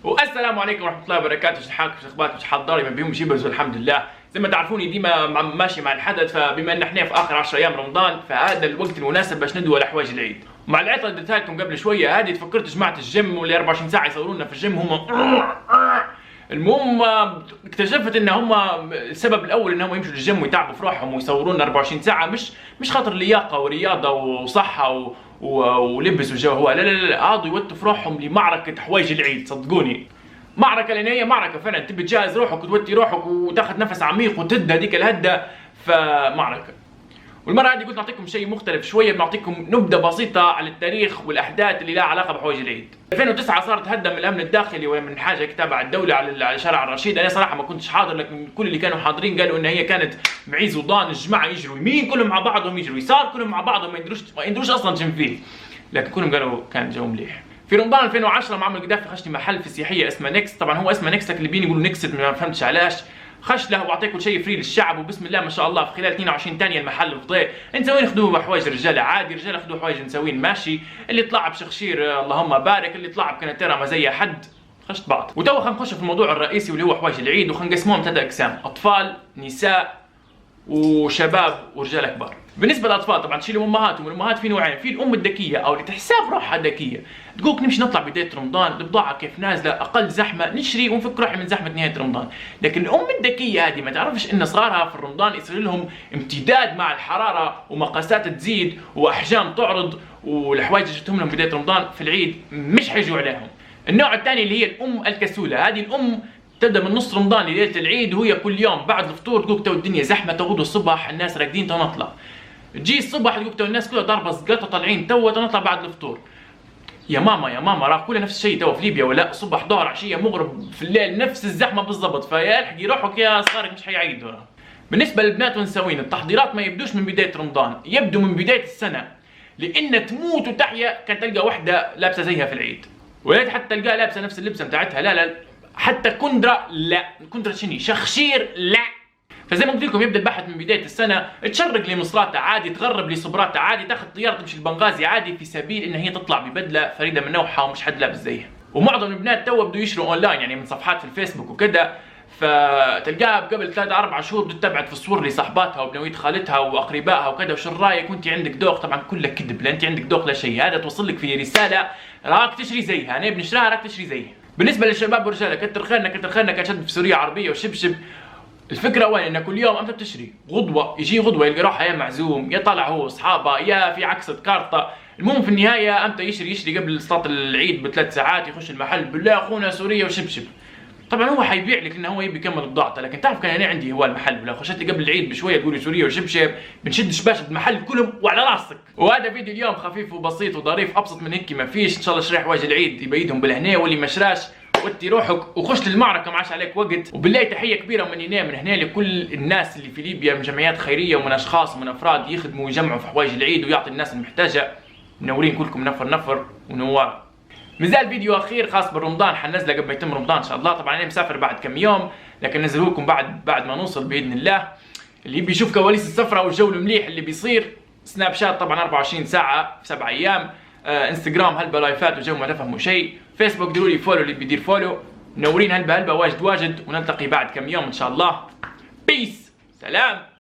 والسلام عليكم ورحمه الله وبركاته. شو حالكم؟ شو اخباركم؟ شو حال داري؟ بيهم جيبرز والحمد لله. زي ما تعرفوني ديما ماشي مع الحدث، فبما ان احنا في اخر 10 ايام رمضان فهذا الوقت المناسب باش ندوى لحوايج العيد. مع العطله اللي اديتها لكم قبل شويه هذه تفكرت جماعه الجيم واللي 24 ساعه يصورونا في الجيم هم المهم اكتشفت ان هم السبب الاول انهم يمشوا للجيم ويتعبوا في روحهم ويصورونا 24 ساعه مش خاطر لياقه ورياضه وصحه ولبس وجو هو لا قعدوا يوتوا في روحهم لمعركه حوايج العيد. صدقوني معركه، لان هي معركه فعلا تبي تجهز روحك وتوتي روحك وتاخذ نفس عميق وتهدى هذيك الهده. فمعركه. والمره هذه قلت نعطيكم شيء مختلف شويه، بنعطيكم نبذه بسيطه على التاريخ والاحداث اللي لها علاقه بحوايج العيد. 2009 صارت هدم الامن الداخلي ومن حاجه تابع الدوله على شارع الرشيد. انا صراحه ما كنتش حاضر، لكن كل اللي كانوا حاضرين قالوا ان هي كانت معيز وضان الجماعه يجروا يمين كلهم مع بعضهم، يجروا يسار كلهم مع بعضهم، ما يدروش اصلا شنو فيه، لكن كلهم قالوا كان جو مليح. في رمضان 2010 معمر القذافي خشني محل في سياحيه اسمها نكست. طبعا هو اسمه نكست لكن اللي بيني يقولوا نكست، ما فهمتش علاش. خش له واعطيه كل شيء فري للشعب، وبسم الله ما شاء الله في خلال 22 ثانيه المحل فضي. نسوين خذوه حوايج رجاله عادي، رجاله خذوه حوايج نسوين ماشي، اللي طلع بشخشير اللهم بارك، اللي طلع بكنتيرا ما زي حد. خشت بعض. وتو خلينا نخش في الموضوع الرئيسي واللي هو حوايج العيد، وخلينا نقسموهم 3 اقسام: اطفال، نساء، وشباب ورجال كبار. بالنسبه للاطفال طبعا تشيل امهاتهم، والامهات في نوعين: في الام الذكيه او اللي تحساب روحها ذكيه، تقولك نمشي نطلع بدايه رمضان البضاعه كيف نازله اقل زحمه نشري ونفك روحي من زحمه نهايه رمضان. لكن الام الذكيه هذه ما تعرفش ان صغارها في رمضان يصير لهم امتداد مع الحراره ومقاسات تزيد واحجام تعرض، والحوايج اللي جبتهم لهم بدايه رمضان في العيد مش حيجوا عليهم. النوع الثاني اللي هي الام الكسوله، هذه الام تبدا من نص رمضان لليله العيد وهي كل يوم بعد الفطور تقول تو الدنيا زحمه، تو الصبح الناس راقدين تو نطلع. تجي الصبح تقول تو الناس كلها ضاربه زقطه طالعين تو نطلع بعد الفطور. يا ماما راه كلها نفس الشيء تو في ليبيا، ولا صبح ظهر عشيه مغرب في الليل نفس الزحمه بالضبط، فيا الحقي روحك يا صغارك مش حيعيدوا. بالنسبه للبنات والنسوين التحضيرات ما يبدوش من بدايه رمضان، يبدو من بدايه السنه، لان تموت وتحيا كانت تلقى واحده لابسه زيها في العيد، ولا حتى تلقاها لابسه نفس اللبسه بتاعتها، لا حتى كندرة لا، كندرة شني شخشير لا. فزي ما قلت لكم يبدا البحث من بدايه السنه، تشرق لمصراتها عادي، تغرب لصبراتها عادي، تاخذ طياره تمشي البنغازي عادي، في سبيل ان هي تطلع ببدله فريده من نوعها ومش حد لابس زيها. ومعظم البنات تو بدوا يشروا اونلاين يعني من صفحات في الفيسبوك وكذا، فتلقاها قبل 3 4 شهور بدها تبعت في الصور لصاحباتها وبنويت خالتها واقربائها وكذا، وش رايك وانت عندك ذوق؟ طبعا كله كذب، لا انت عندك ذوق لا شيء، هذا توصل لك في رساله راك تشري زيها، انا بنشراها راك تشري زيها. بالنسبه للشباب والرجاله كتر خيرنا كشد في سوريا عربيه وشبشب. الفكره وين؟ ان كل يوم انت بتشري غدوه، يجي غدوه يلقى روحه يا معزوم يا طالع هو واصحابه يا في عكسه كارطه، المهم في النهايه امتى يشري قبل صلاه العيد ب3 ساعات، يخش المحل بالله اخونا سوريا وشبشب. طبعا هو حيبيع لك انه هو يبي يكمل بضاعته، لكن تعرف كان انا عندي هو المحل، ولو خشيت لي قبل العيد بشويه تقولي سوريا وشبشب بنشد شباشب المحل كلهم وعلى راسك. وهذا فيديو اليوم خفيف وبسيط وظريف، ابسط من هيك ما فيش. ان شاء الله شريح حوايج العيد يبيدهم بالهنا، واللي ما شراش وتي روحك وخش للمعركه ما عادش عليك وقت. وبالله تحيه كبيره من هنا لكل الناس اللي في ليبيا من جمعيات خيريه ومن اشخاص ومن افراد يخدموا ويجمعوا في حوايج العيد ويعطي الناس المحتاجه. منورين كلكم نفر ونوار. مازال فيديو اخير خاص بالرمضان حننزله قبل ما يتم رمضان ان شاء الله. طبعا انا مسافر بعد كم يوم، لكن ننزله لكم بعد ما نوصل باذن الله. اللي يبي يشوف كواليس السفره والجو المليح اللي بيصير، سناب شات طبعا 24 ساعه في 7 ايام، انستغرام هلبا لايفات وجو ما تفهموا شيء، فيسبوك ديروا لي فولو اللي بيدير فولو. منورين هلبا واجد، ونلتقي بعد كم يوم ان شاء الله. بيس، سلام.